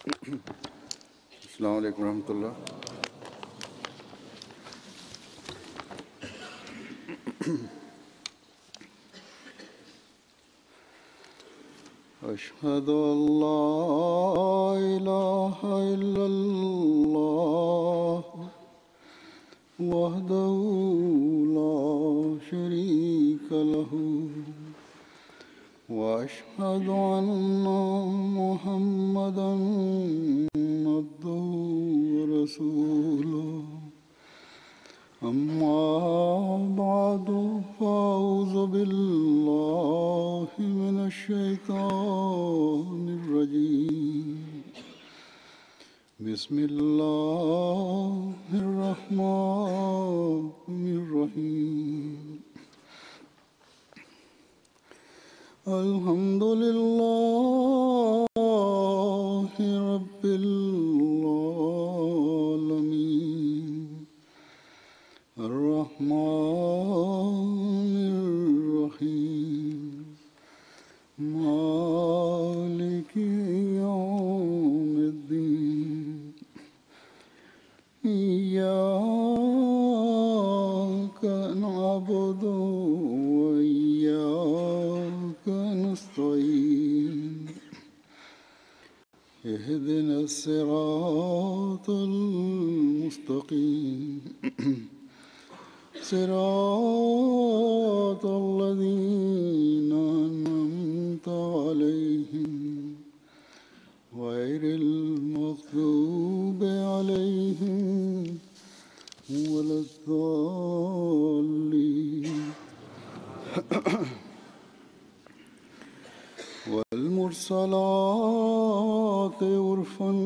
अस्सलाम वालेकुम रहमतुल्लाह। अशहदु अल्ला इलाहा इल्लल्लाह वहदहु ला शरीका लहू व अशहदु अन्ना मुहम्मदन अब्दुहु व रसूलुहु। अम्मा बादु फ़अऊज़ु बिल्लाहि मिनश शैतानिर रजीम। बिस्मिल्लाहिर रहमानिर रहीम। अल्हम्दुलिल्लाहि रब्बिल आलमीन अर्रहमानिर रहीम मालिकि यौमिद्दीन। इय्याका नअबुदु व इय्याका नस्तईन। इहदिनस सिरातल मुस्तकीम सिरातल लज़ीना अनअमता अलैहिम गैरिल मग़ज़ूबि अलैहिम वलद्दाल्लीन। वल मुरसलाति उर्फ़न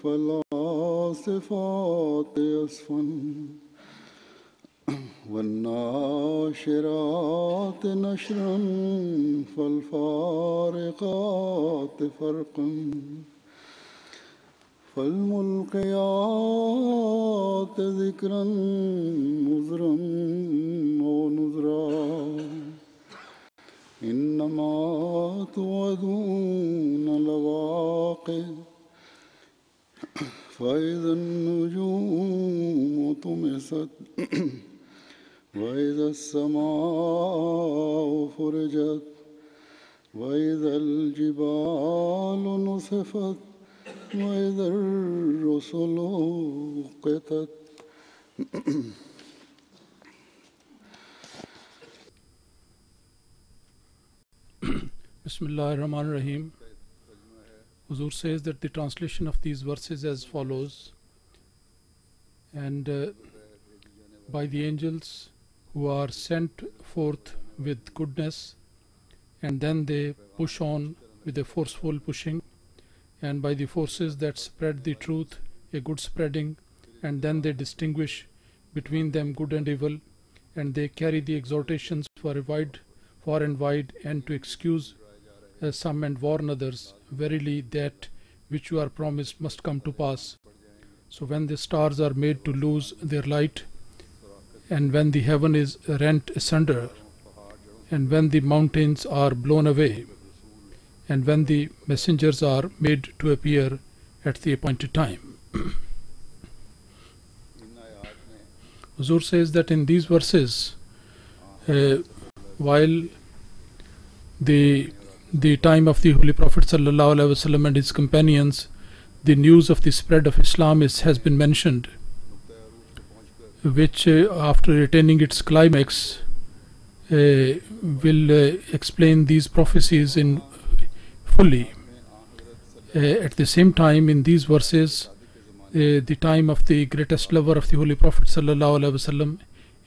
फ़लासिफ़ाति अस्फ़न वन्नाशिराति नशरन फ़ल्फ़ारिक़ाति फ़र्क़न फ़ल्मुल्क़ियाति ज़िक्रन नुज़्रन व नुज़्रा। इन्नमा तुअदून लवाक़िअ फ़इज़न नुजूमु तुमिसत वइज़स समाउ फ़ुरिजत वइज़ल जिबालु नुसिफ़त वइज़र रुसुलु उक़्क़ितत। Bismillahirrahmanirrahim. Huzur says that the translation of these verses as follows: and by the angels who are sent forth with goodness, and then they push on with a forceful pushing, and by the forces that spread the truth, a good spreading, and then they distinguish between them good and evil, and they carry the exhortations far and wide, and to excuse some and warn others. Verily that which you are promised must come to pass. So when the stars are made to lose their light, and when the heaven is rent asunder, and when the mountains are blown away, and when the messengers are made to appear at the appointed time. Huzur says that in these verses, while the time of the Holy Prophet ﷺ and his companions, the news of the spread of Islam has been mentioned, which after attaining its climax will explain these prophecies in fully. At the same time, in these verses, the time of the greatest lover of the Holy Prophet ﷺ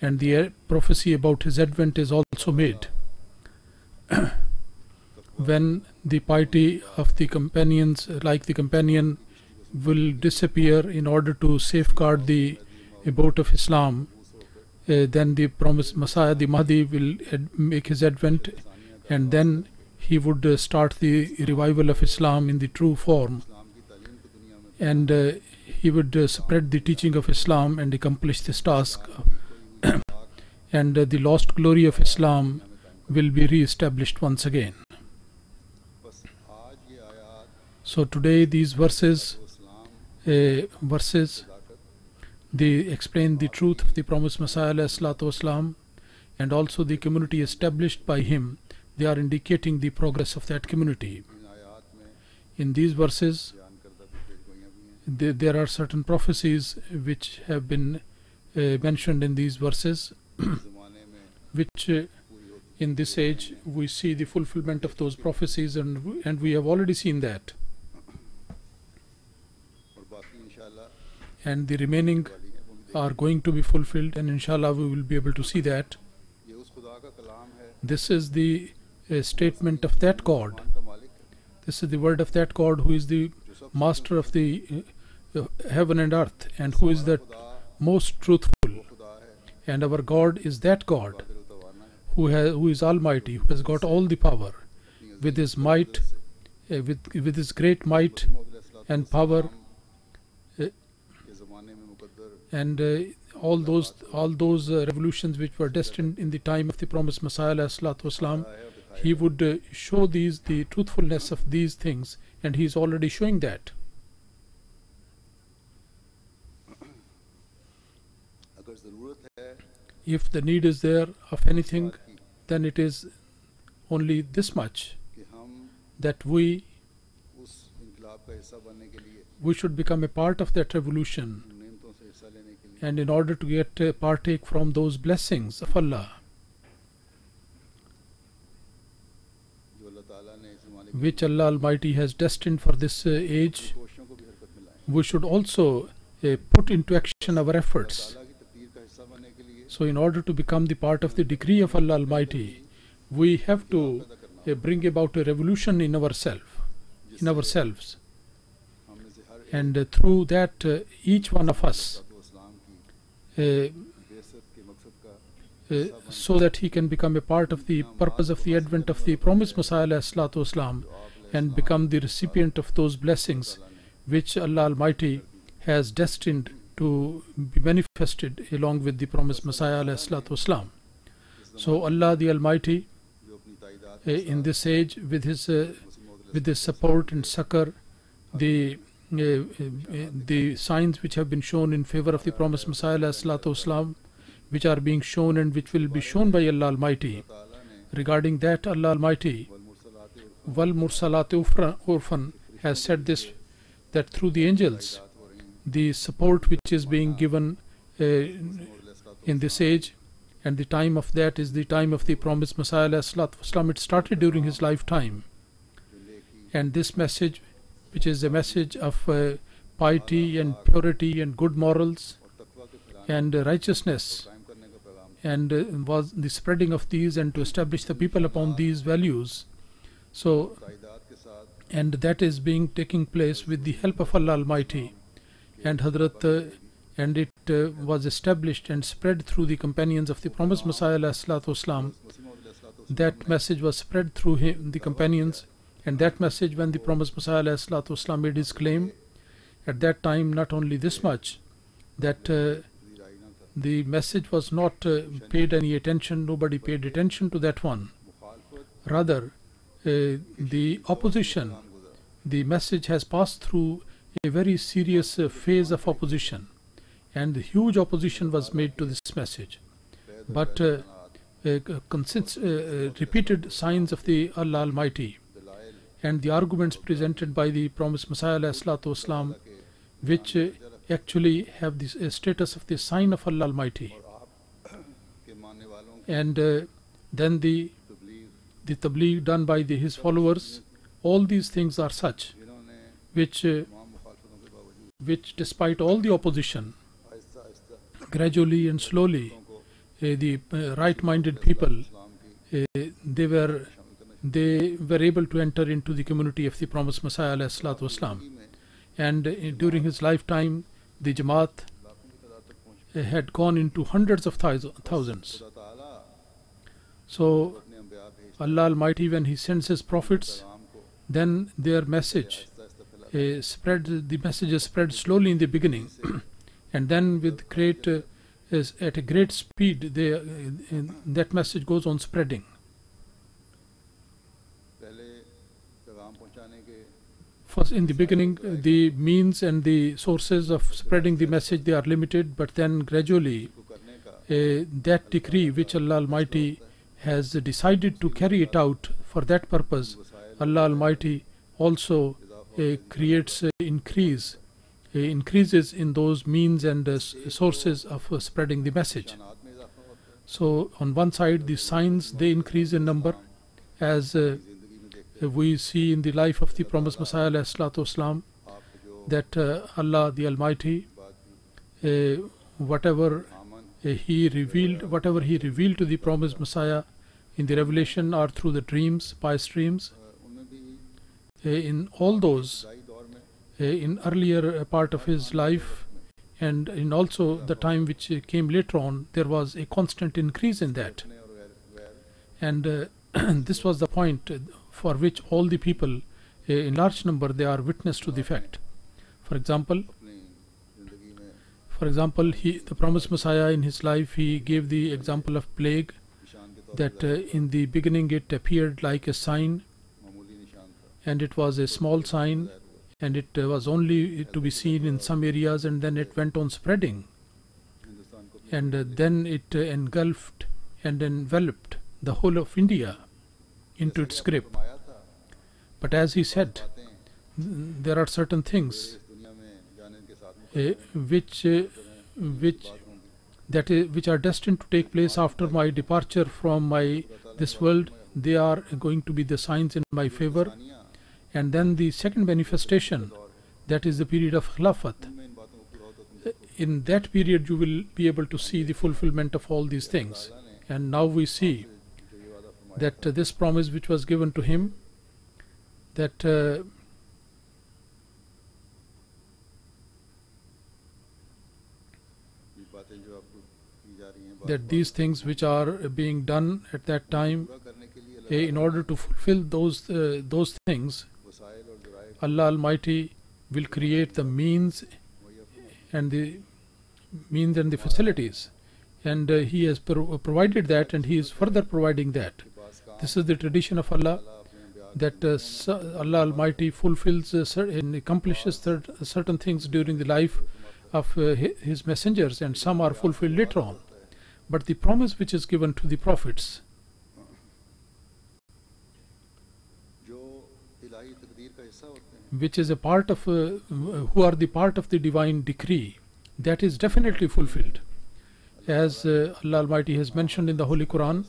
and the prophecy about his advent is also made. When the piety of the companions, like the companion, will disappear in order to safeguard the abode of Islam, then the promised Messiah, the Mahdi, will make his advent, and then he would start the revival of Islam in the true form, and he would spread the teaching of Islam and accomplish this task, and the lost glory of Islam will be re-established once again. So today these verses, they explain the truth of the promised Messiah ﷺ, and also the community established by him. They are indicating the progress of that community. In these verses, there are certain prophecies which have been mentioned in these verses, which in this age we see the fulfillment of those prophecies, and we have already seen that. And the remaining are going to be fulfilled, and inshallah we will be able to see that. This is the statement of that God. This is the word of that God who is the master of the heaven and earth, and who is the most truthful. And our God is that God who is almighty, who has got all the power, with his might, with his great might and power, and all those revolutions which were destined in the time of the promised Messiah ﷺ. He would show the truthfulness of these things, and he is already showing that. If the need is there of anything, then it is only this much, that we should become a part of that revolution, and in order to get partake from those blessings of Allah, which Allah Almighty has destined for this age, we should also put into action our efforts. So in order to become the part of the decree of Allah Almighty, we have to bring about a revolution in ourselves. And through that, each one of us, so that he can become a part of the purpose of the advent of the promised Messiah ﷺ, and become the recipient of those blessings which Allah Almighty has destined to be manifested along with the promised Messiah ﷺ. So Allah the Almighty, in this age, with his support and succor, the signs which have been shown in favor of the promised Messiah ﷺ, which are being shown and which will be shown by Allah Almighty. Regarding that, Allah Almighty, Wal Mursalati Urfan, has said this, that through the angels, the support which is being given in this age, and the time of that is the time of the promised Messiah ﷺ. It started during his lifetime, and this message, which is a message of piety and purity and good morals and righteousness, and was the spreading of these, and to establish the people upon these values. So, and that is taking place with the help of Allah Almighty, and and it was established and spread through the companions of the promised Messiah ﷺ. That message was spread through the companions, and that message, when the promised Messiah ﷺ made his claim, at that time, not only this much, that the message was not paid any attention, nobody paid attention to that one. Rather, the opposition, the message has passed through a very serious phase of opposition, and huge opposition was made to this message. But repeated signs of the Allah Almighty and the arguments presented by the promised Messiah ﷺ, which actually have this status of the sign of Allah Almighty, and then the tabligh done by his followers, all these things are such which despite all the opposition, gradually and slowly, the right-minded people, they were able to enter into the community of the promised Messiah ﷺ. And during his lifetime, the Jamaat had gone into hundreds of thousands. So Allah Almighty, when he sends his prophets, then their message the messages spread slowly in the beginning, and then with at a great speed, that message goes on spreading. First, in the beginning, the means and the sources of spreading the message, they are limited, but then gradually that decree which Allah Almighty has decided to carry it out for that purpose, Allah Almighty also creates increases in those means and sources of spreading the message. So on one side, the signs, they increase in number, as we see in the life of the promised Messiah ﷺ, that Allah the Almighty, whatever he revealed to the promised Messiah in the revelation or through the dreams, pious dreams, in all those, in earlier part of his life and in also the time which came later on, there was a constant increase in that. And this was the point for which all the people in large number, they are witness to the fact. For example, the promised Messiah in his life, he gave the example of plague, that in the beginning it appeared like a sign, and it was a small sign, and it was only to be seen in some areas, and then it went on spreading, and then it engulfed and enveloped the whole of India into its grip. But as he said, there are certain things which are destined to take place after my departure from this world. They are going to be the signs in my favor. And then the second manifestation, that is the period of Khilafat. In that period you will be able to see the fulfillment of all these things. And now we see that this promise which was given to him, that these things which are being done at that time, in order to fulfill those things, Allah Almighty will create the means and the facilities, and He has provided that, and He is further providing that. This is the tradition of Allah, that Allah Almighty fulfills and accomplishes certain things during the life of His messengers, and some are fulfilled later on. But the promise which is given to the prophets, which is a part of who are the part of the divine decree, that is definitely fulfilled, as Allah Almighty has mentioned in the Holy Quran.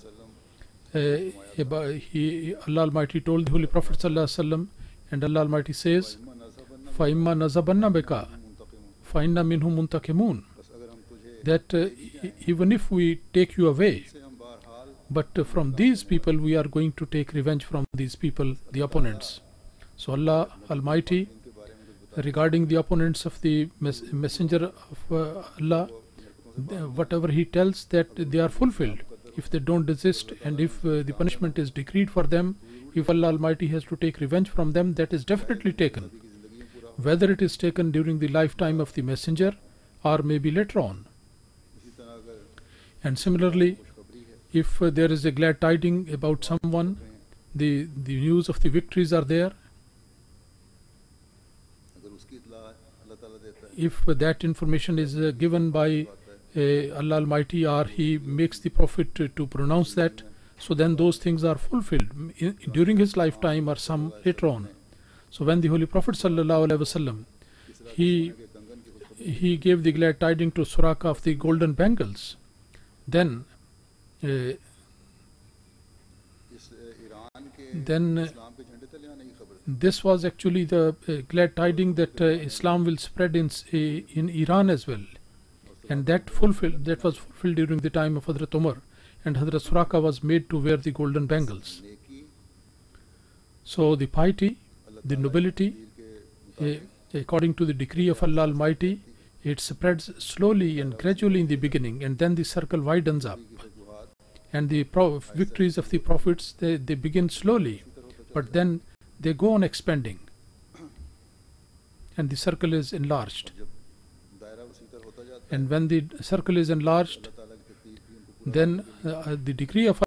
Allah Almighty told the Holy Prophet ﷺ, and Allah Almighty says, فَإِمَّا نَزَبَنَّ بِكَ فَإِنَّ مِنْهُمْ مُنْتَقِمُونَ, that even if we take you away, but from these people we are going to take revenge from these people, the opponents. So Allah Almighty, regarding the opponents of the messenger of Allah, whatever He tells, that they are fulfilled if they don't desist, and if the punishment is decreed for them, if Allah Almighty has to take revenge from them, that is definitely taken, whether it is taken during the lifetime of the messenger or maybe later on. And similarly, if there is a glad tiding about someone, the news of the victories are there. If that information is given by Allah Almighty, or He makes the Prophet to pronounce that, so then those things are fulfilled during his lifetime or some later on. So when the Holy Prophet ﷺ, he gave the glad tiding to Suraka of the golden bangles, then this was actually the glad tiding that Islam will spread in Iran as well, and that was fulfilled during the time of Hazrat Umar, and Hazrat Suraka was made to wear the golden bangles. So the piety, the nobility, according to the decree of Allah Almighty, it spreads slowly and gradually in the beginning, and then the circle widens up, and the victories of the prophets, they begin slowly, but then they go on expanding, and the circle is enlarged. And when the circle is enlarged, then the decree of